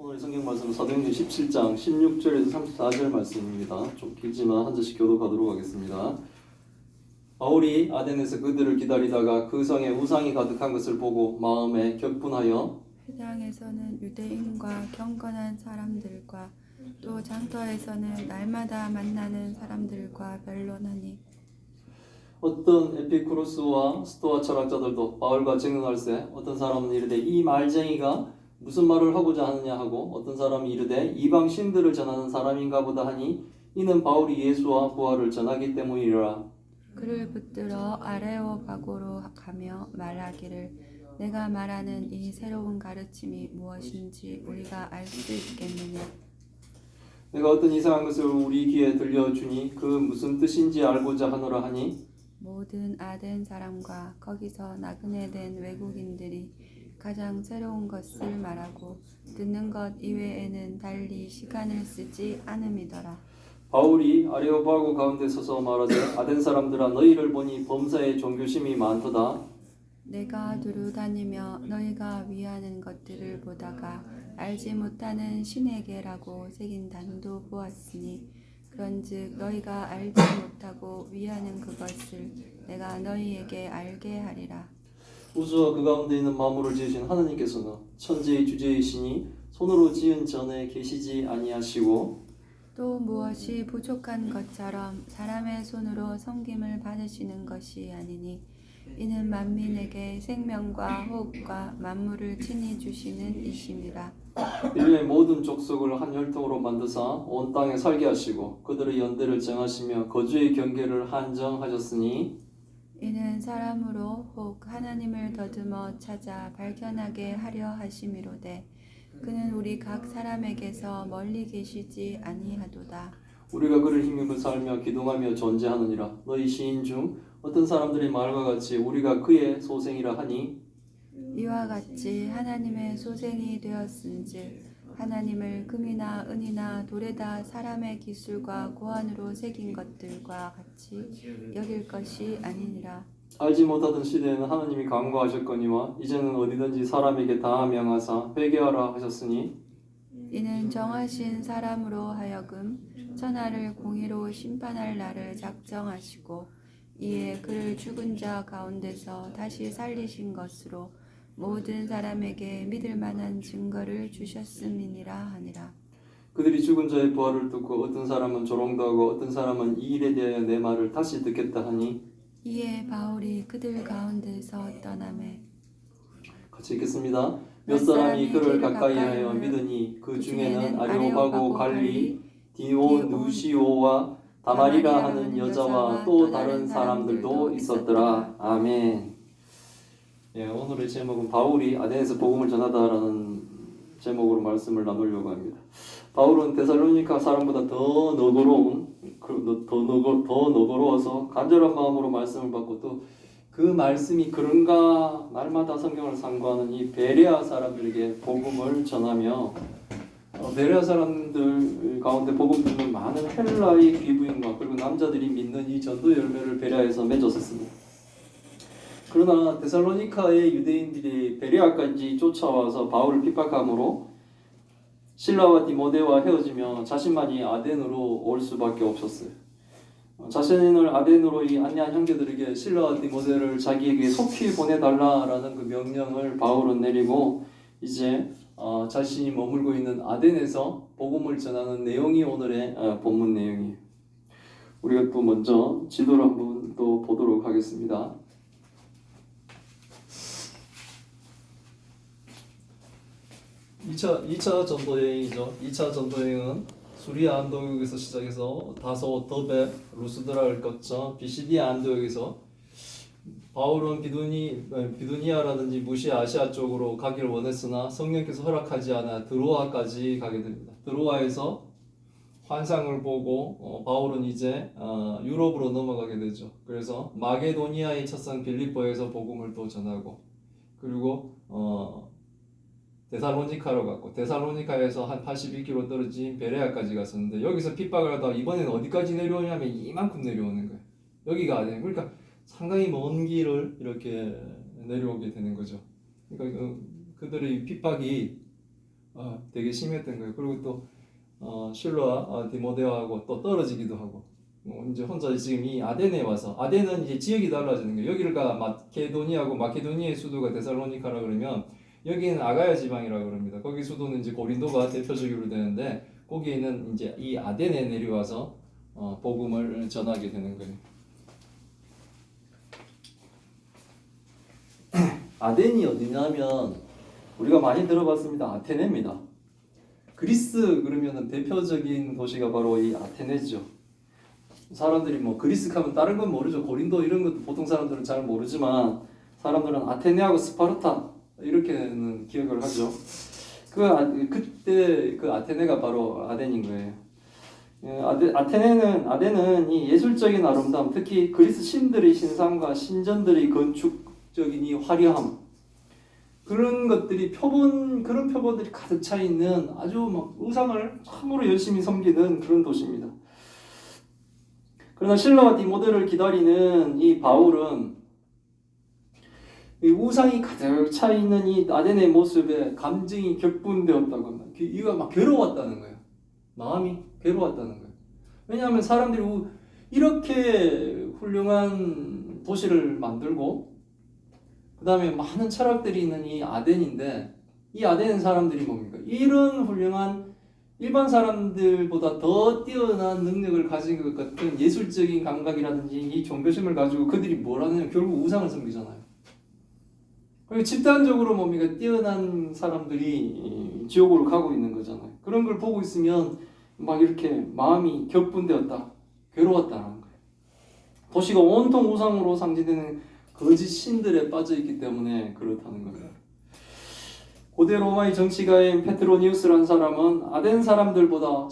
오늘 성경 말씀은 사도행전 17장 16절에서 34절 말씀입니다. 좀 길지만 한 절씩 교독하도록 하겠습니다. 바울이 아덴에서 그들을 기다리다가 그 성에 우상이 가득한 것을 보고 마음에 격분하여 회당에서는 유대인과 경건한 사람들과 또 장터에서는 날마다 만나는 사람들과 변론하니 어떤 에피쿠로스와 스토아 철학자들도 바울과 증언할세 어떤 사람은 이르되 이 말쟁이가 무슨 말을 하고자 하느냐 하고 어떤 사람이 이르되 이방 신들을 전하는 사람인가 보다 하니 이는 바울이 예수와 부활을 전하기 때문이라. 그를 붙들어 아레오바고로 가며 말하기를 내가 말하는 이 새로운 가르침이 무엇인지 우리가 알 수 있겠느냐. 내가 어떤 이상한 것을 우리 귀에 들려주니 그 무슨 뜻인지 알고자 하노라 하니 모든 아덴 사람과 거기서 나그네 된 외국인들이 가장 새로운 것을 말하고 듣는 것 이외에는 달리 시간을 쓰지 않음이더라. 바울이 아레오바고 가운데 서서 말하되 아덴 사람들아 너희를 보니 범사에 종교심이 많도다. 내가 두루 다니며 너희가 위하는 것들을 보다가 알지 못하는 신에게라고 새긴 단도 보았으니 그런즉 너희가 알지 못하고 위하는 그것을 내가 너희에게 알게 하리라. 우주와 그 가운데 있는 만물을 지으신 하느님께서는 천지의 주제이시니 손으로 지은 전에 계시지 아니하시고 또 무엇이 부족한 것처럼 사람의 손으로 섬김을 받으시는 것이 아니니 이는 만민에게 생명과 호흡과 만물을 친히 주시는 이심이라. 인류의 모든 족속을 한 혈통으로 만드사 온 땅에 살게 하시고 그들의 연대를 정하시며 거주의 경계를 한정하셨으니 이는 사람으로 혹 하나님을 더듬어 찾아 발견하게 하려 하심이로되 그는 우리 각 사람에게서 멀리 계시지 아니하도다. 우리가 그를 힘입어 살며 기동하며 존재하느니라. 너희 시인 중 어떤 사람들이 말과 같이 우리가 그의 소생이라 하니 이와 같이 하나님의 소생이 되었은즉 하나님을 금이나 은이나 돌에다 사람의 기술과 고안으로 새긴 것들과 같이 여길 것이 아니니라. 알지 못하던 시대에는 하나님이 강구하셨거니와 이제는 어디든지 사람에게 다 명하사 회개하라 하셨으니 이는 정하신 사람으로 하여금 천하를 공의로 심판할 날을 작정하시고 이에 그를 죽은 자 가운데서 다시 살리신 것으로 모든 사람에게 믿을 만한 증거를 주셨음이니라 하니라. 그들이 죽은 자의 부활을 듣고 어떤 사람은 조롱도하고 어떤 사람은 이 일에 대하여 내 말을 다시 듣겠다 하니 이에 바울이 그들 가운데서 떠나매 같이 읽겠습니다. 몇 사람이 그를 가까이하여 믿으니 그 중에는 아레오바고 갈리 디오누시오와 다말이라 하는 여자와 또 다른 사람들도 있었더라. 아멘. 예, 오늘의 제목은 바울이 아덴에서 복음을 전하다라는 제목으로 말씀을 나누려고 합니다. 바울은 데살로니가 사람보다 더 너그러워서 간절한 마음으로 말씀을 받고 또 그 말씀이 그런가 날마다 성경을 상고하는 이 베레아 사람들에게 복음을 전하며 베레아 사람들 가운데 복음 듣는 많은 헬라의 귀부인과 그리고 남자들이 믿는 이 전도 열매를 베레아에서 맺었습니다. 그러나 데살로니카의 유대인들이 베레아까지 쫓아와서 바울을 핍박함으로 실라와 디모데와 헤어지며 자신만이 아덴으로 올 수밖에 없었어요. 자신을 아덴으로 이 안내한 형제들에게 실라와 디모데를 자기에게 속히 보내달라라는 그 명령을 바울은 내리고 이제 자신이 머물고 있는 아덴에서 복음을 전하는 내용이 오늘의 본문 내용이에요. 우리가 또 먼저 지도를 한번 또 보도록 하겠습니다. 2차 전도 여행이죠. 2차 전도 여행은 수리아 안도역에서 시작해서 다소 더베 루스드라를 거쳐 비시디아 안도역에서 바울은 비두니아라든지 무시아 아시아 쪽으로 가기를 원했으나 성령께서 허락하지 않아 드로아까지 가게 됩니다. 드로아에서 환상을 보고 바울은 이제 유럽으로 넘어가게 되죠. 그래서 마게도니아의 첫성 빌립보에서 복음을 또 전하고 그리고 데살로니카로 갔고 데살로니카에서 한 82km 떨어진 베레아까지 갔었는데 여기서 핍박을 하다가 이번에는 어디까지 내려오냐면 이만큼 내려오는 거예요. 여기가 아니에요. 그러니까 상당히 먼 길을 이렇게 내려오게 되는 거죠. 그러니까 그들의 핍박이 되게 심했던 거예요. 그리고 또 실로와 디모데하고 또 떨어지기도 하고 이제 혼자 지금 이 아덴에 와서 아덴은 이제 지역이 달라지는 거예요. 여기가 마케도니아고 마케도니아의 수도가 데살로니카라 그러면 여기는 아가야 지방이라고 그럽니다. 거기 수도는 이제 고린도가 대표적으로 되는데 거기에는 이제 이 아덴에 내려와서 복음을 전하게 되는 거예요. 아덴이 어디냐면 우리가 많이 들어봤습니다. 아테네입니다. 그리스 그러면은 대표적인 도시가 바로 이 아테네죠. 사람들이 뭐 그리스 하면 다른 건 모르죠. 고린도 이런 것도 보통 사람들은 잘 모르지만 사람들은 아테네하고 스파르타 이렇게는 기억을 하죠. 그때 그 아테네가 바로 아덴인 거예요. 아테네는 이 예술적인 아름다움, 특히 그리스 신들의 신상과 신전들의 건축적인 이 화려함, 그런 것들이 그런 표본들이 가득 차 있는 아주 막 우상을 참으로 열심히 섬기는 그런 도시입니다. 그러나 실라와 디모데를 기다리는 이 바울은 이 우상이 가득 차 있는 이 아덴의 모습에 감정이 격분되었다고 합니다. 이가 막 괴로웠다는 거예요. 마음이 괴로웠다는 거예요. 왜냐하면 사람들이 이렇게 훌륭한 도시를 만들고 그 다음에 많은 철학들이 있는 이 아덴인데 이 아덴 사람들이 뭡니까? 이런 훌륭한 일반 사람들보다 더 뛰어난 능력을 가진 것 같은 예술적인 감각이라든지 이 종교심을 가지고 그들이 뭘 하느냐? 결국 우상을 섬기잖아요. 그리고 집단적으로 뭡니까? 뛰어난 사람들이 지옥으로 가고 있는 거잖아요. 그런 걸 보고 있으면 막 이렇게 마음이 격분되었다, 괴로웠다는 거예요. 도시가 온통 우상으로 상징되는 거짓 신들에 빠져 있기 때문에 그렇다는 겁니다. 고대 로마의 정치가인 페트로니우스라는 사람은 아덴 사람들보다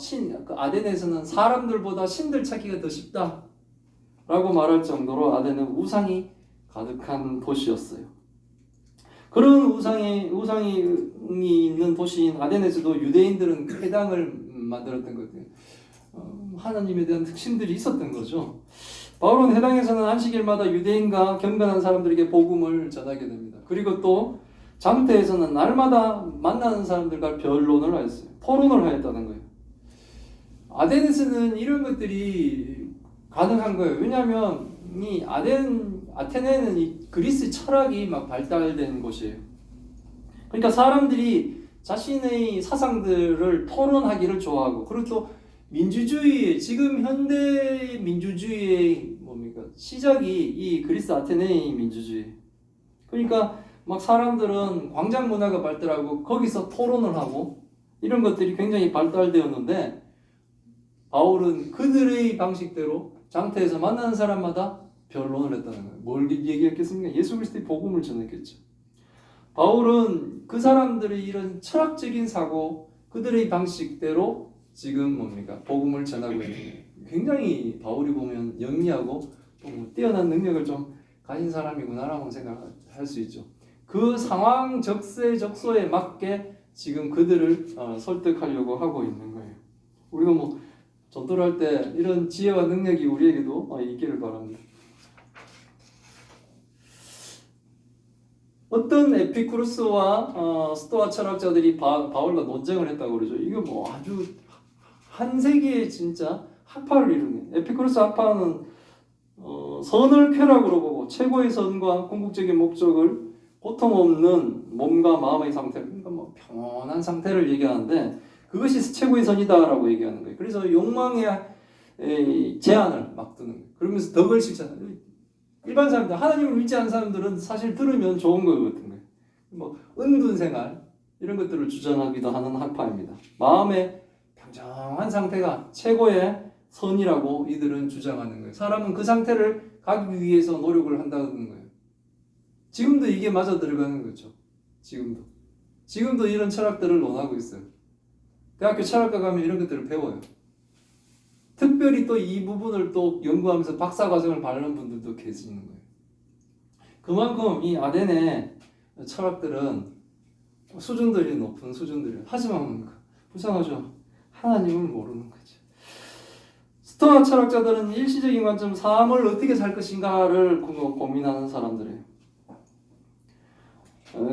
아덴에서는 사람들보다 신들 찾기가 더 쉽다라고 말할 정도로 아덴은 우상이 가득한 도시였어요. 그런 우상이 있는 도시인 아덴에서도 유대인들은 회당을 만들었던 것 같아요. 하나님에 대한 특신들이 있었던 거죠. 바울은 해당에서는 안식일마다 유대인과 경건한 사람들에게 복음을 전하게 됩니다. 그리고 또 장태에서는 날마다 만나는 사람들과 변론을 하였어요. 토론을 하였다는 거예요. 아덴에서는 이런 것들이 가능한 거예요. 왜냐하면 이 아테네는 이 그리스 철학이 막 발달된 곳이에요. 그러니까 사람들이 자신의 사상들을 토론하기를 좋아하고, 그리고 또 민주주의, 지금 현대 민주주의의 뭡니까? 시작이 이 그리스 아테네의 민주주의. 그러니까 막 사람들은 광장 문화가 발달하고 거기서 토론을 하고 이런 것들이 굉장히 발달되었는데 바울은 그들의 방식대로 장태에서 만나는 사람마다 변론을 했다는 거예요. 뭘 얘기했겠습니까? 예수 그리스도의 복음을 전했겠죠. 바울은 그 사람들의 이런 철학적인 사고, 그들의 방식대로 지금 뭡니까? 복음을 전하고 있는 거예요. 굉장히 바울이 보면 영리하고 좀 뛰어난 능력을 좀 가진 사람이구나라고 생각할 수 있죠. 그 상황 적세적소에 맞게 지금 그들을 설득하려고 하고 있는 거예요. 우리가 뭐 전도를 할 때 이런 지혜와 능력이 우리에게도 있기를 바랍니다. 어떤 에피쿠루스와 스토아 철학자들이 바울과 논쟁을 했다고 그러죠. 이게 뭐 아주 한 세기의 진짜 학파를 이루는, 에피쿠루스 학파는 선을 쾌락으로 보고 최고의 선과 궁극적인 목적을 고통 없는 몸과 마음의 상태, 그러니까 뭐 평온한 상태를 얘기하는데 그것이 최고의 선이다라고 얘기하는 거예요. 그래서 욕망의 제한을 막 두는 거예요. 그러면서 덕을 실천하는 거예요. 일반 사람들, 하나님을 믿지 않는 사람들은 사실 들으면 좋은 것 같은 거예요. 뭐 은둔 생활 이런 것들을 주장하기도 하는 학파입니다. 마음의 평정한 상태가 최고의 선이라고 이들은 주장하는 거예요. 사람은 그 상태를 가기 위해서 노력을 한다는 거예요. 지금도 이게 맞아 들어가는 거죠. 지금도 이런 철학들을 논하고 있어요. 대학교 철학과 가면 이런 것들을 배워요. 특별히 또 이 부분을 또 연구하면서 박사 과정을 바르는 분들도 계시는 거예요. 그만큼 이 아덴의 철학들은 수준들이 높은 수준들이에요. 하지만 불쌍하죠. 하나님을 모르는 거죠. 스토아 철학자들은 일시적인 관점, 삶을 어떻게 살 것인가를 고민하는 사람들이에요.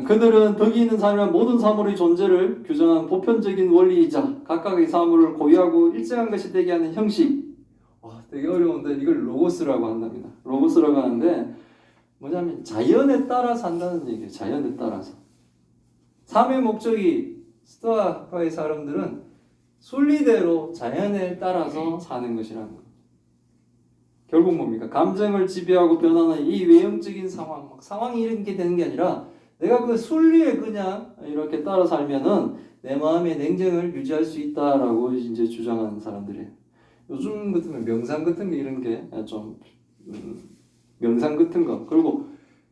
그들은 덕이 있는 삶이란 모든 사물의 존재를 규정한 보편적인 원리이자 각각의 사물을 고유하고 일정한 것이 되게 하는 형식. 와, 되게 어려운데 이걸 로고스라고 한답니다. 로고스라고 하는데 뭐냐면 자연에 따라 산다는 얘기예요. 자연에 따라서. 삶의 목적이 스토아파의 사람들은 순리대로 자연에 따라서 사는 것이라는 거예요. 결국 뭡니까? 감정을 지배하고 변하는 이 외형적인 상황, 막 상황이 이렇게 되는 게 아니라 내가 그 순리에 그냥 이렇게 따라 살면은 내 마음의 냉정을 유지할 수 있다라고 이제 주장하는 사람들이에요. 요즘 같으면 명상 같은 게 이런 게 좀 명상 같은 거 그리고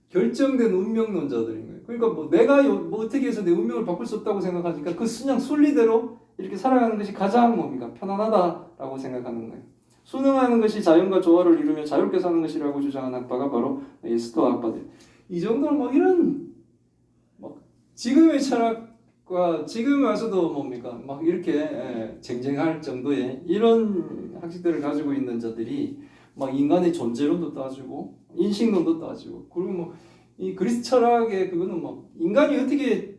결정된 운명론자들인 거예요. 그러니까 뭐 내가 뭐 어떻게 해서 내 운명을 바꿀 수 없다고 생각하니까 그 그냥 순리대로 이렇게 살아가는 것이 가장 뭡니까? 편안하다라고 생각하는 거예요. 순응하는 것이 자연과 조화를 이루며 자유롭게 사는 것이라고 주장하는 학파가 바로 이 스토아 학파들. 이 정도는 뭐 이런 뭐 지금의 철학과 지금 와서도 뭡니까? 막 이렇게 쟁쟁할 정도의 이런 학식들을 가지고 있는 자들이 막 인간의 존재론도 따지고 인식론도 따지고 그리고 뭐 이 그리스 철학의 그거는 뭐 인간이 어떻게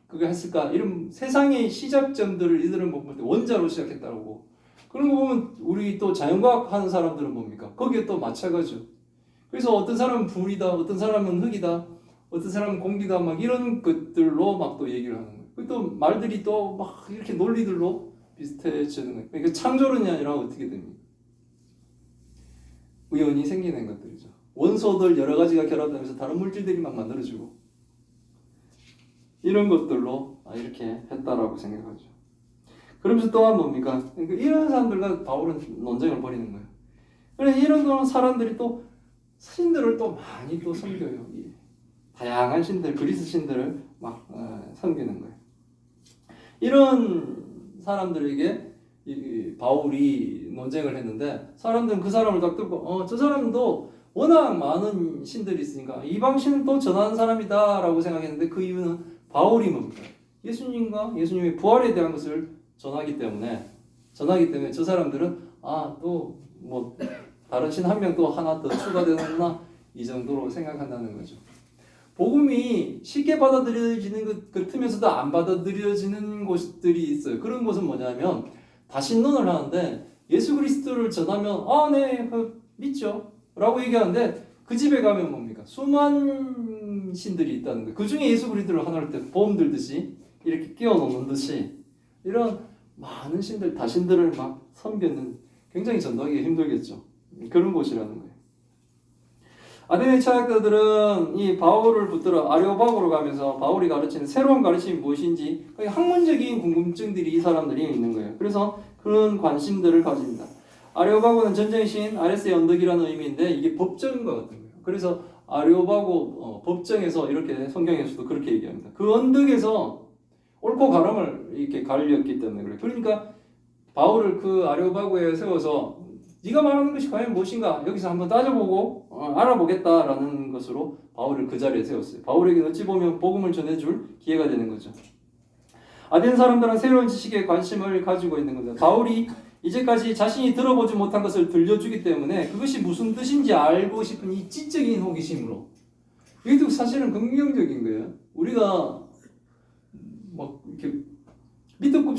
그거 했을까 이런 세상의 시작점들을 이들은 뭐 원자로 시작했다고 그런 거 보면 우리 또 자연과학 하는 사람들은 뭡니까? 거기에 또 마찬가지죠. 그래서 어떤 사람은 불이다, 어떤 사람은 흙이다, 어떤 사람은 공기다, 막 이런 것들로 막 또 얘기를 하는 거예요. 또 말들이 또 막 이렇게 논리들로 비슷해지는 거예요. 그러니까 창조론이 아니라 어떻게 됩니까? 우연히 생기는 것들이죠. 원소들 여러 가지가 결합되면서 다른 물질들이 막 만들어지고 이런 것들로 이렇게 했다라고 생각하죠. 그러면서 또한 뭡니까? 그러니까 이런 사람들과 바울은 논쟁을 벌이는 거예요. 그래서 이런 사람들이 또 신들을 또 많이 또 섬겨요. 다양한 신들, 그리스 신들을 막 섬기는 거예요. 이런 사람들에게 이 바울이 논쟁을 했는데 사람들은 그 사람을 딱 듣고 저 사람도 워낙 많은 신들이 있으니까 이방 신은 또 전하는 사람이다라고 생각했는데 그 이유는 바울이 뭡니까? 예수님과 예수님의 부활에 대한 것을 전하기 때문에 저 사람들은 또 뭐 다른 신 한 명 또 하나 더 추가되는구나 이 정도로 생각한다는 거죠. 복음이 쉽게 받아들여지는 것 같으면서도 안 받아들여지는 곳들이 있어요. 그런 곳은 뭐냐면 다신론을 하는데 예수 그리스도를 전하면 네, 믿죠 라고 얘기하는데 그 집에 가면 뭡니까? 수많은 신들이 있다는 거예요. 그 중에 예수 그리스도를 하나를 때 보험 들듯이 이렇게 끼워 넣는 듯이 이런 많은 신들, 다신들을 막 섬기는 굉장히 전도하기 힘들겠죠. 그런 곳이라는 거예요. 아테네 철학자들은 이 바울을 붙들어 아레오파고로 가면서 바울이 가르치는 새로운 가르침이 무엇인지 학문적인 궁금증들이 이 사람들이 있는 거예요. 그래서 그런 관심들을 가집니다. 아레오파고는 전쟁의 신 아레스의 언덕이라는 의미인데 이게 법정과 같은 거예요. 그래서 아레오파고 법정에서 이렇게 성경에서도 그렇게 얘기합니다. 그 언덕에서 옳고 가름을 이렇게 갈렸기 때문에 그래요. 그러니까 바울을 그 아레오파고에 세워서 네가 말하는 것이 과연 무엇인가 여기서 한번 따져보고 알아보겠다라는 것으로 바울을 그 자리에 세웠어요. 바울에게 어찌 보면 복음을 전해줄 기회가 되는 거죠. 아덴 사람들은 새로운 지식에 관심을 가지고 있는 겁니다. 바울이 이제까지 자신이 들어보지 못한 것을 들려주기 때문에 그것이 무슨 뜻인지 알고 싶은 이 지적인 호기심으로 이것도 사실은 긍정적인 거예요. 우리가 막 이렇게 믿을 것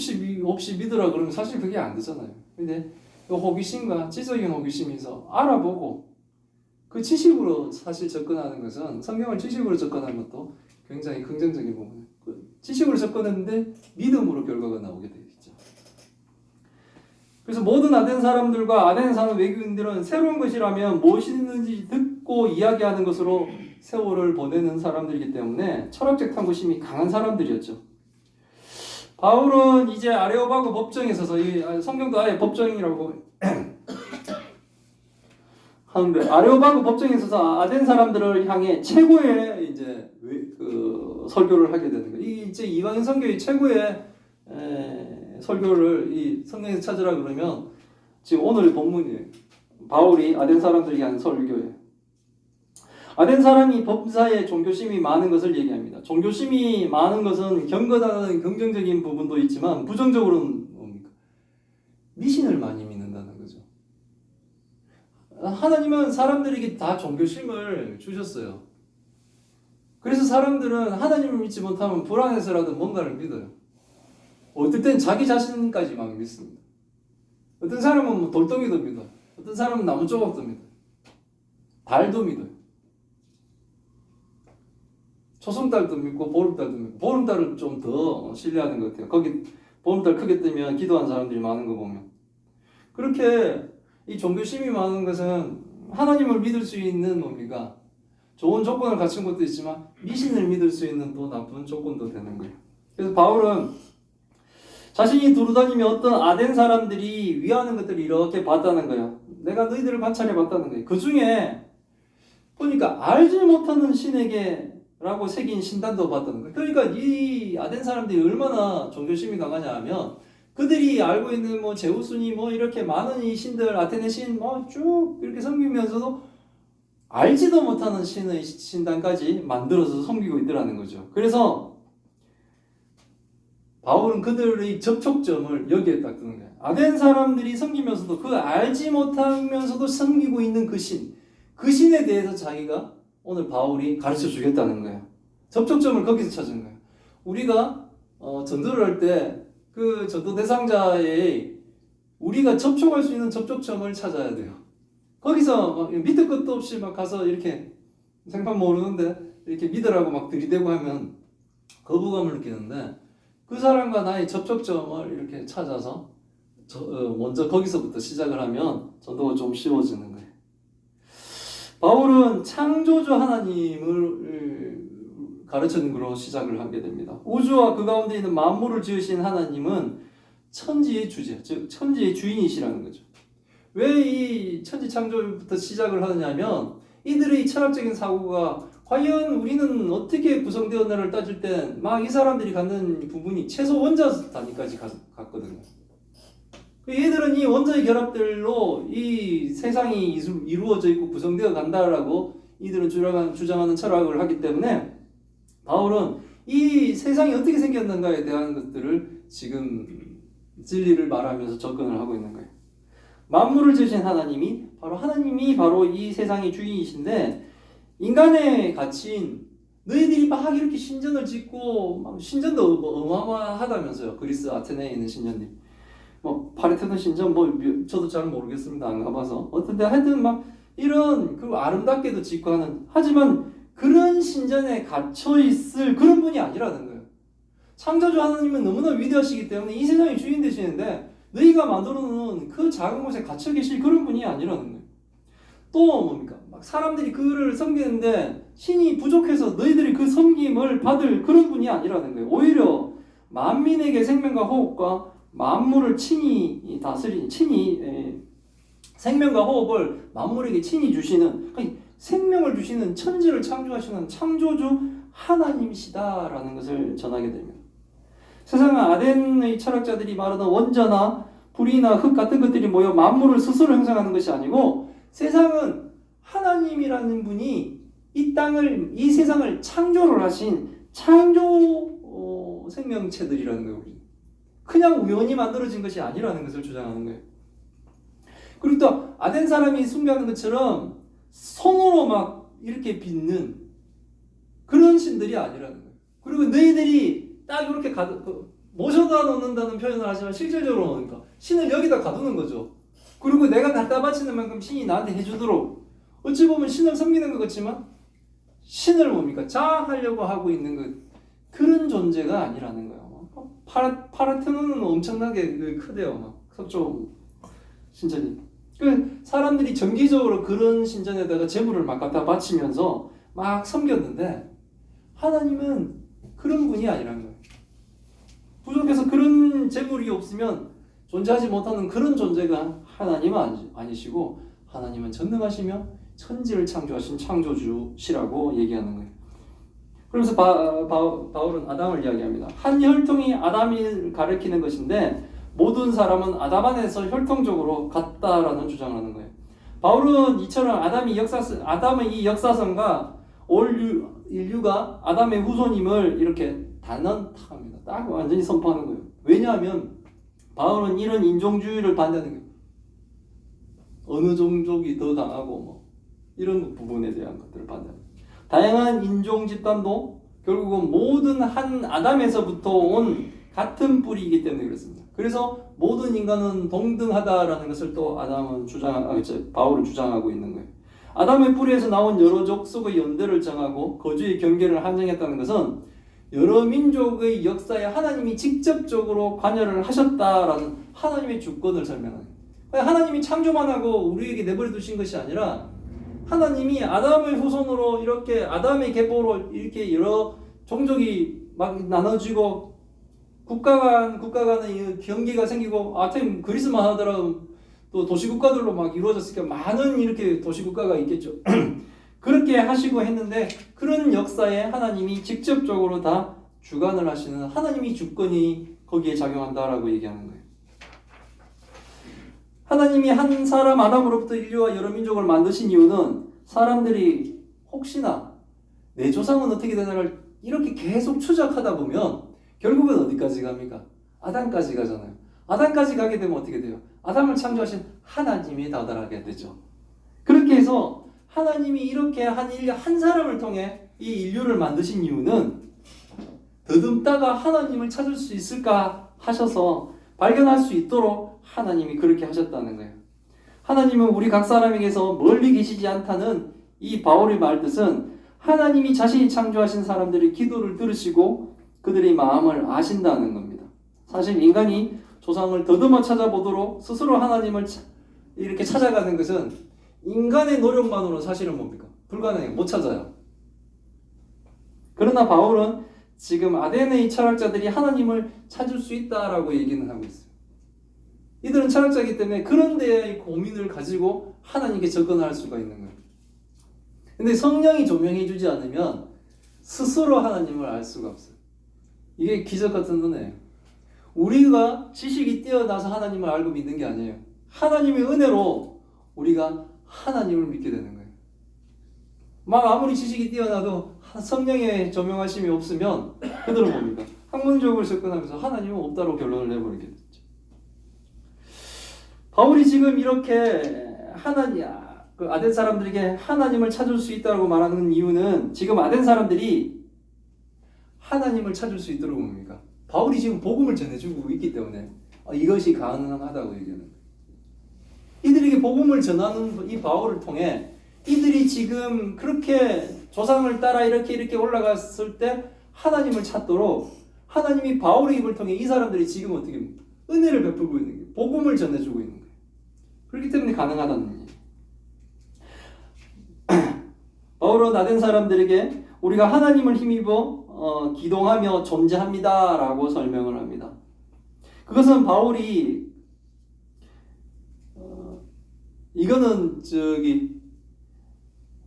없이 믿으라 그러면 사실 그게 안 되잖아요. 근데 그 호기심과 지적인 호기심에서 알아보고 그 지식으로 사실 접근하는 것은 성경을 지식으로 접근하는 것도 굉장히 긍정적인 부분이에요. 지식으로 접근했는데 믿음으로 결과가 나오게 되겠죠. 그래서 모든 아덴 사람들과 아덴 사는 외국인들은 새로운 것이라면 무엇이 있는지 듣고 이야기하는 것으로 세월을 보내는 사람들이기 때문에 철학적 탐구심이 강한 사람들이었죠. 바울은 이제 아레오파고 법정에 서서 이 성경도 아예 법정이라고 하는데 아레오파고 법정에 서서 아덴 사람들을 향해 최고의 이제 그 설교를 하게 되는 거예요. 이 이제 이방인 선교의 최고의 설교를 이 성경에서 찾으라 그러면 지금 오늘 본문이에요. 바울이 아덴 사람들에게 한 설교예요. 아덴 사람이 범사에 종교심이 많은 것을 얘기합니다. 종교심이 많은 것은 경건하다는 긍정적인 부분도 있지만 부정적으로는 뭡니까? 미신을 많이 믿는다는 거죠. 하나님은 사람들에게 다 종교심을 주셨어요. 그래서 사람들은 하나님을 믿지 못하면 불안해서라도 뭔가를 믿어요. 어떨 땐 자기 자신까지 막 믿습니다. 어떤 사람은 뭐 돌덩이도 믿어요. 어떤 사람은 나무 조각도 믿어요. 달도 믿어요. 초승달도 믿고 보름달도 믿고, 보름달을 좀 더 신뢰하는 것 같아요. 거기 보름달 크게 뜨면 기도하는 사람들이 많은 거 보면. 그렇게 이 종교심이 많은 것은 하나님을 믿을 수 있는 뭡니까? 좋은 조건을 갖춘 것도 있지만 미신을 믿을 수 있는 또 나쁜 조건도 되는 거예요. 그래서 바울은 자신이 두루다니며 어떤 아덴 사람들이 위하는 것들을 이렇게 봤다는 거예요. 내가 너희들을 관찰해 봤다는 거예요. 그 중에 보니까 알지 못하는 신에게 라고 새긴 신단도 봤다는 거예요. 그러니까 이 아덴 사람들이 얼마나 종교심이 강하냐 하면 그들이 알고 있는 뭐 제우스니 뭐 이렇게 많은 이 신들, 아테네 신 뭐 쭉 이렇게 섬기면서도 알지도 못하는 신의 신단까지 만들어서 섬기고 있더라는 거죠. 그래서 바울은 그들의 접촉점을 여기에 딱 두는 거예요. 아덴 사람들이 섬기면서도 그 알지 못하면서도 섬기고 있는 그 신에 대해서 자기가 오늘 바울이 가르쳐 주겠다는 거예요. 접촉점을 거기서 찾은 거예요. 우리가 전도를 할 때 그 전도 대상자의 우리가 접촉할 수 있는 접촉점을 찾아야 돼요. 거기서 막 밑도 끝도 없이 막 가서 이렇게 생판 모르는데 이렇게 믿으라고 막 들이대고 하면 거부감을 느끼는데 그 사람과 나의 접촉점을 이렇게 찾아서 먼저 거기서부터 시작을 하면 전도가 좀 쉬워지는 거예요. 바울은 창조주 하나님을 가르치는 것으로 시작을 하게 됩니다. 우주와 그 가운데 있는 만물을 지으신 하나님은 천지의 주제, 즉 천지의 주인이시라는 거죠. 왜 이 천지 창조부터 시작을 하느냐면 이들의 철학적인 사고가 과연 우리는 어떻게 구성되었나를 따질 땐 막 이 사람들이 갖는 부분이 최소 원자 단위까지 갔거든요. 얘들은 이 원자의 결합들로 이 세상이 이루어져 있고 구성되어 간다라고 이들은 주장하는 철학을 하기 때문에 바울은 이 세상이 어떻게 생겼는가에 대한 것들을 지금 진리를 말하면서 접근을 하고 있는 거예요. 만물을 지으신 하나님이 바로 이 세상의 주인이신데 인간의 가치인 너희들이 막 이렇게 신전을 짓고 신전도 어마어마하다면서요. 그리스 아테네에 있는 신전들이. 뭐 파르테논 신전 뭐 저도 잘 모르겠습니다. 안 가봐서. 어떤데 하여튼 막 이런 그 아름답게도 짓고 하는 하지만 그런 신전에 갇혀 있을 그런 분이 아니라는 거예요. 창조주 하나님은 너무나 위대하시기 때문에 이 세상의 주인 되시는데 너희가 만들어 놓은 그 작은 곳에 갇혀 계실 그런 분이 아니라는 거예요. 또 뭡니까? 막 사람들이 그를 섬기는데 신이 부족해서 너희들이 그 섬김을 받을 그런 분이 아니라는 거예요. 오히려 만민에게 생명과 호흡과 만물을 친히 다스리는 생명과 호흡을 만물에게 친히 주시는 생명을 주시는 천지를 창조하시는 창조주 하나님이시다라는 것을 전하게 됩니다. 세상은 아덴의 철학자들이 말하는 원자나 불이나 흙 같은 것들이 모여 만물을 스스로 형성하는 것이 아니고 세상은 하나님이라는 분이 이 세상을 창조를 하신 창조 생명체들이라는 거예요. 그냥 우연히 만들어진 것이 아니라는 것을 주장하는 거예요. 그리고 또 아덴 사람이 숭배하는 것처럼 손으로 막 이렇게 빚는 그런 신들이 아니라는 거예요. 그리고 너희들이 딱 이렇게 모셔다 놓는다는 표현을 하지만 실질적으로 그러니까 신을 여기다 가두는 거죠. 그리고 내가 갖다 바치는 만큼 신이 나한테 해주도록 어찌 보면 신을 섬기는 것 같지만 신을 뭡니까? 자아하려고 하고 있는 그런 존재가 아니라는 거예요. 파르테논은 엄청나게 크대요. 막 석조 신전이. 사람들이 정기적으로 그런 신전에다가 재물을 막 갖다 바치면서 막 섬겼는데 하나님은 그런 분이 아니라는 거예요. 부족해서 그런 재물이 없으면 존재하지 못하는 그런 존재가 하나님은 아니시고 하나님은 전능하시며 천지를 창조하신 창조주시라고 얘기하는 거예요. 그러면서 바울은 아담을 이야기합니다. 한 혈통이 아담을 가리키는 것인데 모든 사람은 아담 안에서 혈통적으로 같다라는 주장을 하는 거예요. 바울은 이처럼 아담의 이 역사성과 올 인류가 아담의 후손임을 이렇게 단언합니다. 딱 완전히 선포하는 거예요. 왜냐하면 바울은 이런 인종주의를 반대하는 거예요. 어느 종족이 더 강하고 뭐 이런 부분에 대한 것들을 반대합니다. 다양한 인종 집단도 결국은 모든 한 아담에서부터 온 같은 뿌리이기 때문에 그렇습니다. 그래서 모든 인간은 동등하다라는 것을 또 바울은 주장하고 있는 거예요. 아담의 뿌리에서 나온 여러 족속의 연대를 정하고 거주의 경계를 한정했다는 것은 여러 민족의 역사에 하나님이 직접적으로 관여를 하셨다라는 하나님의 주권을 설명합니다. 하나님이 창조만 하고 우리에게 내버려 두신 것이 아니라 하나님이 아담의 후손으로 이렇게 아담의 계보로 이렇게 여러 종족이 막 나눠지고 국가 간의 경계가 생기고 하여튼 그리스만 하더라도 또 도시국가들로 막 이루어졌으니까 많은 이렇게 도시국가가 있겠죠. 그렇게 하시고 했는데 그런 역사에 하나님이 직접적으로 다 주관을 하시는 하나님이 주권이 거기에 작용한다라고 얘기하는 거예요. 하나님이 한 사람 아담으로부터 인류와 여러 민족을 만드신 이유는 사람들이 혹시나 내 조상은 어떻게 되나를 이렇게 계속 추적하다 보면 결국은 어디까지 갑니까? 아담까지 가잖아요. 아담까지 가게 되면 어떻게 돼요? 아담을 창조하신 하나님이 다다르게 되죠. 그렇게 해서 하나님이 이렇게 한 사람을 통해 이 인류를 만드신 이유는 더듬다가 하나님을 찾을 수 있을까 하셔서 발견할 수 있도록 하나님이 그렇게 하셨다는 거예요. 하나님은 우리 각 사람에게서 멀리 계시지 않다는 이 바울의 말 뜻은 하나님이 자신이 창조하신 사람들의 기도를 들으시고 그들의 마음을 아신다는 겁니다. 사실 인간이 조상을 더듬어 찾아보도록 스스로 하나님을 이렇게 찾아가는 것은 인간의 노력만으로 사실은 뭡니까? 불가능해요. 못 찾아요. 그러나 바울은 지금 아덴의 철학자들이 하나님을 찾을 수 있다라고 얘기는 하고 있어요. 이들은 철학자이기 때문에 그런 데의 고민을 가지고 하나님께 접근할 수가 있는 거예요. 근데 성령이 조명해 주지 않으면 스스로 하나님을 알 수가 없어요. 이게 기적 같은 은혜예요. 우리가 지식이 뛰어나서 하나님을 알고 믿는 게 아니에요. 하나님의 은혜로 우리가 하나님을 믿게 되는 거예요. 막 아무리 지식이 뛰어나도 성령의 조명하심이 없으면 그들은 뭡니까? 학문적으로 접근하면서 하나님은 없다로 결론을 내버리게 됐죠. 바울이 지금 이렇게 아덴 사람들에게 하나님을 찾을 수 있다고 말하는 이유는 지금 아덴 사람들이 하나님을 찾을 수 있도록 뭡니까? 바울이 지금 복음을 전해주고 있기 때문에 이것이 가능하다고 얘기하는 거예요. 이들에게 복음을 전하는 이 바울을 통해 이들이 지금 그렇게 조상을 따라 이렇게 올라갔을 때 하나님을 찾도록 하나님이 바울의 입을 통해 이 사람들이 지금 어떻게 은혜를 베풀고 있는 거예요. 복음을 전해주고 있는 거예요. 그렇기 때문에 가능하다는 얘기예요. 바울은 아덴 사람들에게 우리가 하나님을 힘입어 기동하며 존재합니다 라고 설명을 합니다. 그것은 바울이 이거는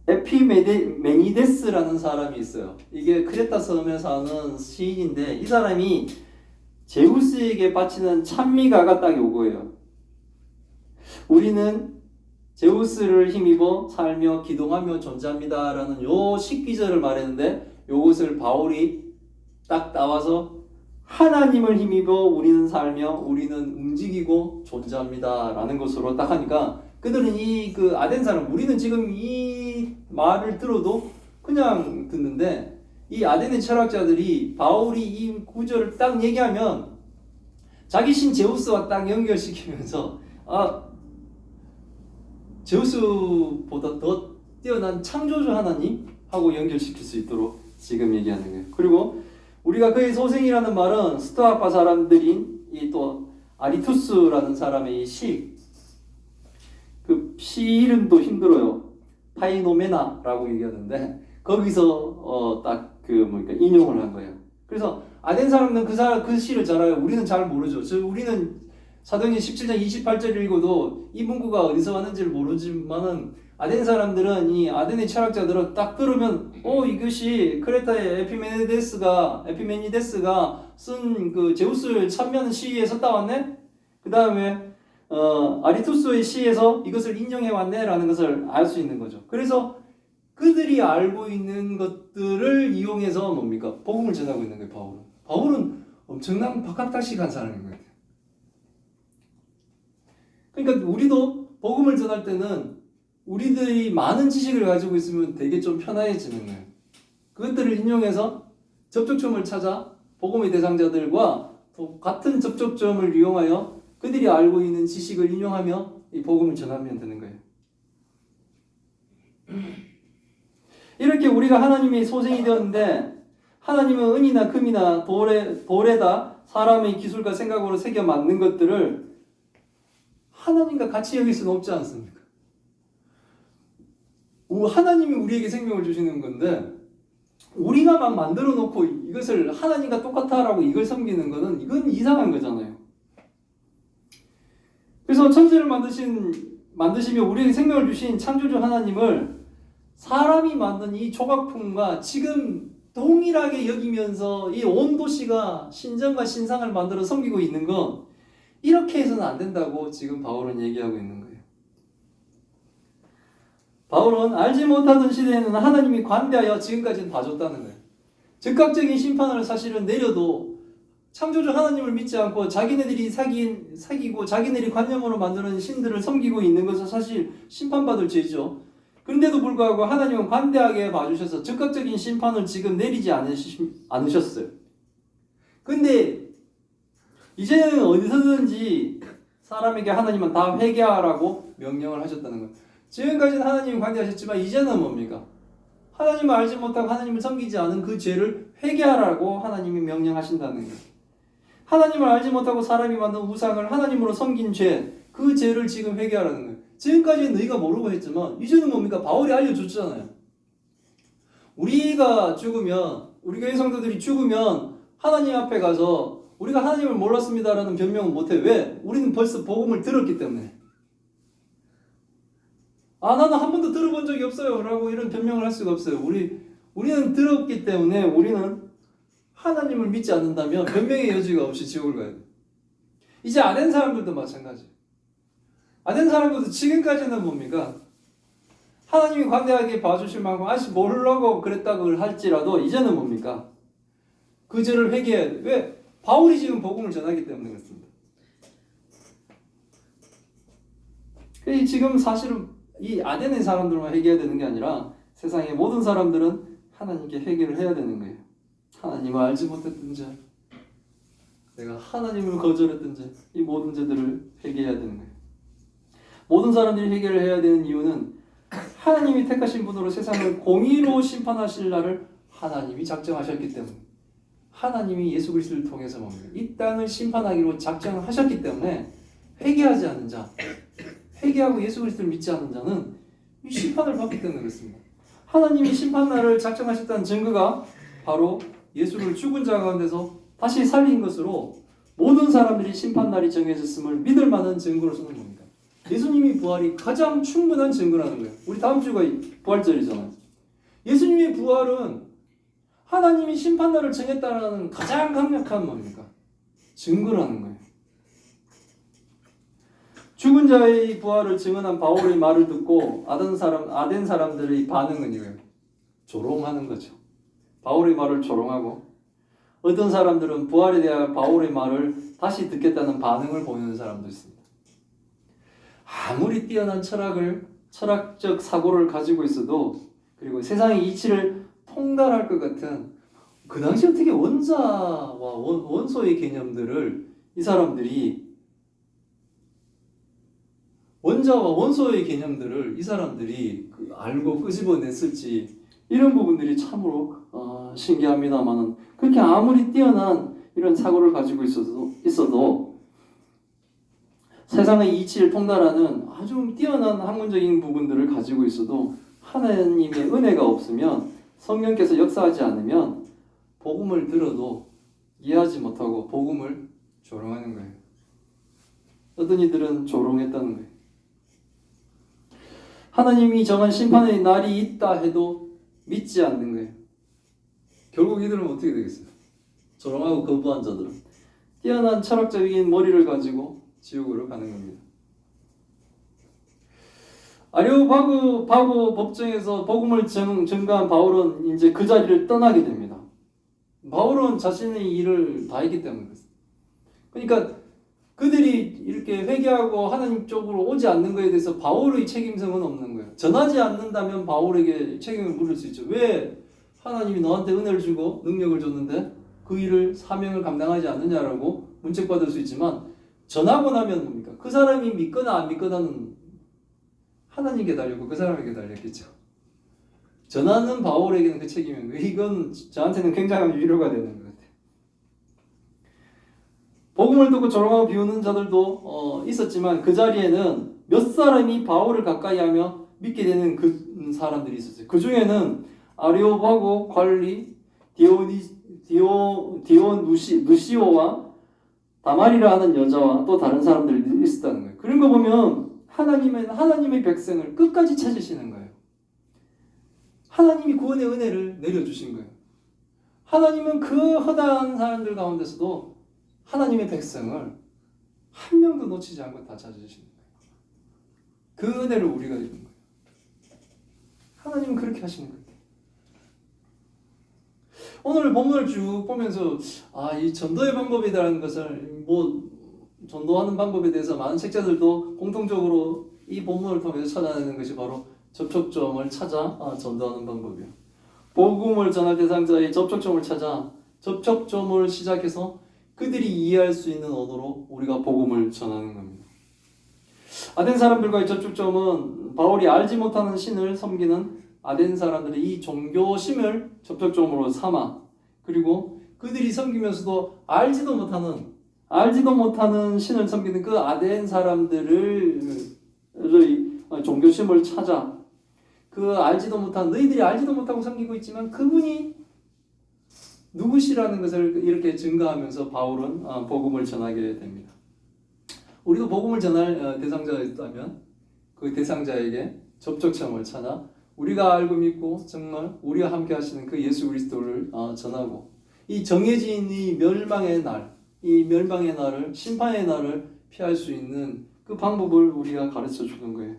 에피메니데스라는 사람이 있어요. 이게 크레타 섬에 사는 시인인데 이 사람이 제우스에게 바치는 찬미가가 딱 요거예요. 우리는 제우스를 힘입어 살며 기동하며 존재합니다 라는 요 10기절을 말했는데 요것을 바울이 딱 따와서 하나님을 힘입어 우리는 살며 우리는 움직이고 존재합니다 라는 것으로 딱 하니까 그들은 아덴 사람, 우리는 지금 이 말을 들어도 그냥 듣는데 이 아덴의 철학자들이 바울이 이 구절을 딱 얘기하면 자기 신 제우스와 딱 연결시키면서 제우스보다 더 뛰어난 창조주 하나님하고 연결시킬 수 있도록 지금 얘기하는 거예요. 그리고 우리가 그의 소생이라는 말은 스토아파 사람들인 이 또 아리투스라는 사람의 이 시 이름도 힘들어요. 파이노메나라고 얘기하는데 거기서 인용을 한 거예요. 그래서 아덴 사람은 그 시를 잘 알아요. 우리는 잘 모르죠. 우리는 사도행전 17장 28절 읽어도 이 문구가 어디서 왔는지를 모르지만은 아덴 사람들은 이 아덴의 철학자들은 딱 들으면 이것이 크레타의 에피메니데스가 쓴 그 제우스를 찬미하는 시에 썼다 왔네. 그 다음에 아리투스의 시에서 이것을 인용해 왔네라는 것을 알 수 있는 거죠. 그래서 그들이 알고 있는 것들을 이용해서 뭡니까? 복음을 전하고 있는 거예요. 바울은 엄청난 박학다식한 사람인 거예요. 그러니까 우리도 복음을 전할 때는 우리들이 많은 지식을 가지고 있으면 되게 좀 편해지는 거예요. 그것들을 인용해서 접촉점을 찾아 복음의 대상자들과 또 같은 접촉점을 이용하여 그들이 알고 있는 지식을 인용하며 이 복음을 전하면 되는 거예요. 이렇게 우리가 하나님의 소생이 되었는데 하나님은 은이나 금이나 돌에다 사람의 기술과 생각으로 새겨 만든 것들을 하나님과 같이 여길 수는 없지 않습니까? 하나님이 우리에게 생명을 주시는 건데 우리가 막 만들어 놓고 이것을 하나님과 똑같아라고 이걸 섬기는 거는 이건 이상한 거잖아요. 그래서 천지를 만드시며 우리에게 생명을 주신 창조주 하나님을 사람이 만든 이 조각품과 지금 동일하게 여기면서 이 온 도시가 신전과 신상을 만들어 섬기고 있는 건 이렇게 해서는 안 된다고 지금 바울은 얘기하고 있는 거예요. 바울은 알지 못하던 시대에는 하나님이 관대하여 지금까지는 봐줬다는 거예요. 즉각적인 심판을 사실은 내려도 창조주 하나님을 믿지 않고 자기네들이 사귀고 자기네들이 관념으로 만드는 신들을 섬기고 있는 것은 사실 심판받을 죄죠. 그런데도 불구하고 하나님은 관대하게 봐주셔서 즉각적인 심판을 지금 내리지 않으셨어요. 근데 이제는 어디서든지 사람에게 하나님은 다 회개하라고 명령을 하셨다는 거예요. 지금까지는 하나님이 관대하셨지만 이제는 뭡니까? 하나님을 알지 못하고 하나님을 섬기지 않은 그 죄를 회개하라고 하나님이 명령하신다는 거예요. 하나님을 알지 못하고 사람이 만든 우상을 하나님으로 섬긴 죄, 그 죄를 지금 회개하라는 거예요. 지금까지는 너희가 모르고 했지만 이제는 뭡니까? 바울이 알려줬잖아요. 우리가 죽으면, 우리 교회 성도들이 죽으면 하나님 앞에 가서 우리가 하나님을 몰랐습니다라는 변명은 못해. 왜? 우리는 벌써 복음을 들었기 때문에. 나는 한 번도 들어본 적이 없어요 라고 이런 변명을 할 수가 없어요. 우리는 들었기 때문에 우리는 하나님을 믿지 않는다면 변명의 여지가 없이 지옥을 가야 돼요. 이제 안 된 사람들도 마찬가지예요. 안 된 사람들도 지금까지는 뭡니까? 하나님이 관대하게 봐주실 만큼 아직 모르려고 그랬다고 할지라도 이제는 뭡니까? 그 죄를 회개해야 돼. 왜? 바울이 지금 복음을 전하기 때문에 그렇습니다. 지금 사실은 이 아덴의 사람들만 회개해야 되는 게 아니라 세상의 모든 사람들은 하나님께 회개를 해야 되는 거예요. 하나님을 알지 못했던 죄, 내가 하나님을 거절했던 죄, 이 모든 죄들을 회개해야 되는 거예요. 모든 사람들이 회개를 해야 되는 이유는 하나님이 택하신 분으로 세상을 공의로 심판하실 날을 하나님이 작정하셨기 때문에, 하나님이 예수 그리스도를 통해서 뭡니까? 이 땅을 심판하기로 작정하셨기 때문에 회개하지 않는 자, 회개하고 예수 그리스도를 믿지 않는 자는 이 심판을 받기 때문에 그렇습니다. 하나님이 심판날을 작정하셨다는 증거가 바로 예수를 죽은 자 가운데서 다시 살린 것으로 모든 사람들이 심판날이 정해졌음을 믿을 만한 증거로서는 뭡니까? 예수님이 부활이 가장 충분한 증거라는 거예요. 우리 다음 주가 부활절이잖아요. 예수님의 부활은 하나님이 심판날을 정했다는 가장 강력한 뭡니까? 증거라는 거예요. 죽은 자의 부활을 증언한 바울의 말을 듣고 아덴 사람들의 반응은 이거예요. 조롱하는 거죠. 바울의 말을 조롱하고, 어떤 사람들은 부활에 대한 바울의 말을 다시 듣겠다는 반응을 보이는 사람도 있습니다. 아무리 뛰어난 철학적 사고를 가지고 있어도, 그리고 세상의 이치를 통달할 것 같은, 그 당시 어떻게 원자와 원소의 개념들을 이 사람들이 알고 끄집어냈을지, 이런 부분들이 참으로 신기합니다만은, 그렇게 아무리 뛰어난 이런 사고를 가지고 있어도 세상의 이치를 통달하는 아주 뛰어난 학문적인 부분들을 가지고 있어도 하나님의 은혜가 없으면, 성령께서 역사하지 않으면 복음을 들어도 이해하지 못하고 복음을 조롱하는 거예요. 어떤 이들은 조롱했다는 거예요. 하나님이 정한 심판의 날이 있다 해도 믿지 않는 거예요. 결국 이들은 어떻게 되겠어요? 조롱하고 거부한 자들은 뛰어난 철학적인 머리를 가지고 지옥으로 가는 겁니다. 아레오파고 법정에서 복음을 증거한 바울은 이제 그 자리를 떠나게 됩니다. 바울은 자신의 일을 다 했기 때문에 그렇습니다. 그러니까 그들이 이렇게 회개하고 하나님 쪽으로 오지 않는 것에 대해서 바울의 책임성은 없는 거예요. 전하지 않는다면 바울에게 책임을 물을 수 있죠. 왜 하나님이 너한테 은혜를 주고 능력을 줬는데 그 일을 사명을 감당하지 않느냐라고 문책받을 수 있지만 전하고 나면 뭡니까? 그 사람이 믿거나 안 믿거나는 하나님께 달렸고 그 사람에게 달렸겠죠. 전하는 바울에게는 그 책임인 거예요. 이건 저한테는 굉장한 위로가 되는 것 같아요. 복음을 듣고 조롱하고 비우는 자들도 있었지만 그 자리에는 몇 사람이 바울을 가까이 하며 믿게 되는 그 사람들이 있었어요. 그 중에는 아리오바고 관리 디오누시오와 다말이라 하는 여자와 또 다른 사람들이 있었다는 거예요. 그런 거 보면 하나님의 백성을 끝까지 찾으시는 거예요. 하나님이 구원의 은혜를 내려주신 거예요. 하나님은 그 허다한 사람들 가운데서도 하나님의 백성을 한 명도 놓치지 않고 다 찾으시는 거예요. 그 은혜를 우리가 입은 거예요. 하나님은 그렇게 하시는 거예요. 오늘 본문을 쭉 보면서 이 전도의 방법이라는 것을 전도하는 방법에 대해서 많은 책자들도 공통적으로 이 본문을 통해서 찾아내는 것이 바로 접촉점을 찾아 전도하는 방법이에요. 복음을 전할 대상자의 접촉점을 찾아 접촉점을 시작해서 그들이 이해할 수 있는 언어로 우리가 복음을 전하는 겁니다. 아덴 사람들과의 접촉점은 바울이 알지 못하는 신을 섬기는 아덴 사람들의 이 종교심을 접촉점으로 삼아 그리고 그들이 섬기면서도 알지도 못하는 신을 섬기는 그 아덴 사람들의 종교심을 찾아 너희들이 알지도 못하고 섬기고 있지만 그분이 누구시라는 것을 이렇게 증거하면서 바울은 복음을 전하게 됩니다. 우리도 복음을 전할 대상자가 있다면 그 대상자에게 접촉점을 찾아 우리가 알고 믿고 정말 우리와 함께 하시는 그 예수 그리스도를 전하고 이 정해진 이 멸망의 날을 심판의 날을 피할 수 있는 그 방법을 우리가 가르쳐 주는 거예요.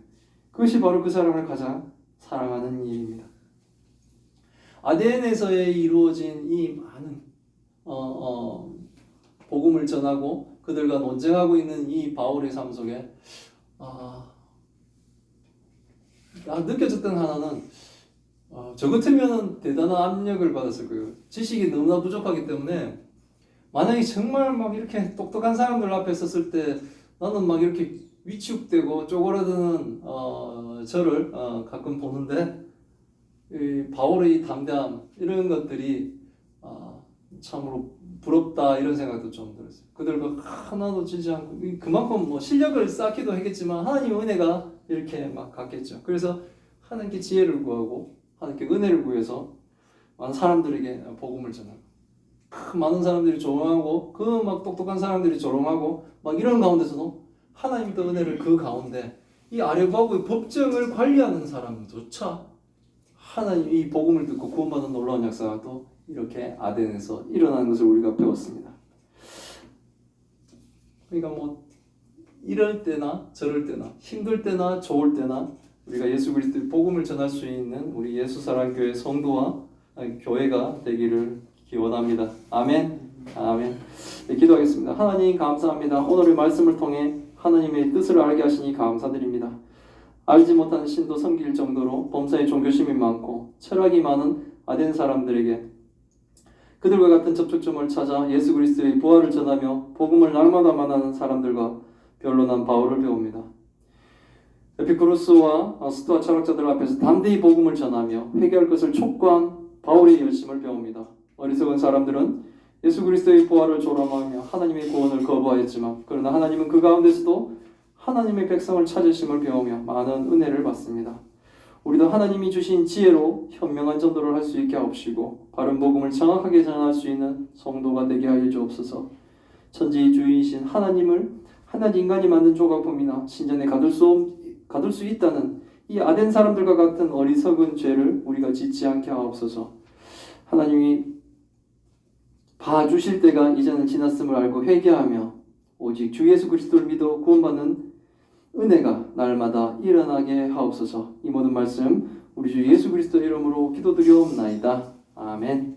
그것이 바로 그 사람을 가장 사랑하는 일입니다. 아덴에서의 이루어진 이 많은 복음을 전하고 그들과 논쟁하고 있는 이 바울의 삶 속에 느껴졌던 하나는 저 같으면 대단한 압력을 받았을 거예요. 지식이 너무나 부족하기 때문에 만약에 정말 막 이렇게 똑똑한 사람들 앞에 섰을 때 나는 막 이렇게 위축되고 쪼그라드는 저를 가끔 보는데 이 바울의 담대함 이런 것들이 참으로 부럽다 이런 생각도 좀 들었어요. 그들과 하나도 지지 않고 그만큼 실력을 쌓기도 했겠지만 하나님의 은혜가 이렇게 막 갔겠죠. 그래서 하나님께 지혜를 구하고 하나님께 은혜를 구해서 많은 사람들에게 복음을 전하고 많은 사람들이 조롱하고 그 막 똑똑한 사람들이 조롱하고 막 이런 가운데서도 하나님의 은혜를 그 가운데 이 아레바고의 법정을 관리하는 사람조차 하나님 이 복음을 듣고 구원받은 놀라운 역사가 또 이렇게 아덴에서 일어나는 것을 우리가 배웠습니다. 그러니까 이럴 때나 저럴 때나 힘들 때나 좋을 때나 우리가 예수 그리스도의 복음을 전할 수 있는 우리 예수사랑교회 성도와 교회가 되기를 기원합니다. 아멘. 아멘. 네, 기도하겠습니다. 하나님 감사합니다. 오늘의 말씀을 통해 하나님의 뜻을 알게 하시니 감사드립니다. 알지 못하는 신도 섬길 정도로 범사에 종교심이 많고 철학이 많은 아덴 사람들에게 그들과 같은 접촉점을 찾아 예수 그리스도의 부활을 전하며 복음을 날마다 만나는 사람들과 변론한 바울을 배웁니다. 에피쿠로스와 스토아 철학자들 앞에서 담대히 복음을 전하며 회개할 것을 촉구한 바울의 열심을 배웁니다. 어리석은 사람들은 예수 그리스도의 부활을 조롱하며 하나님의 구원을 거부하였지만 그러나 하나님은 그 가운데서도 하나님의 백성을 찾으심을 배우며 많은 은혜를 받습니다. 우리도 하나님이 주신 지혜로 현명한 전도를 할 수 있게 하옵시고 바른 복음을 정확하게 전할 수 있는 성도가 되게 하여 주옵소서. 천지주이신 하나님을 하나님 인간이 만든 조각품이나 신전에 가둘 수 있다는 이 아덴 사람들과 같은 어리석은 죄를 우리가 짓지 않게 하옵소서. 하나님이 봐주실 때가 이제는 지났음을 알고 회개하며 오직 주 예수 그리스도를 믿어 구원받는 은혜가 날마다 일어나게 하옵소서. 이 모든 말씀 우리 주 예수 그리스도 이름으로 기도드리옵나이다. 아멘.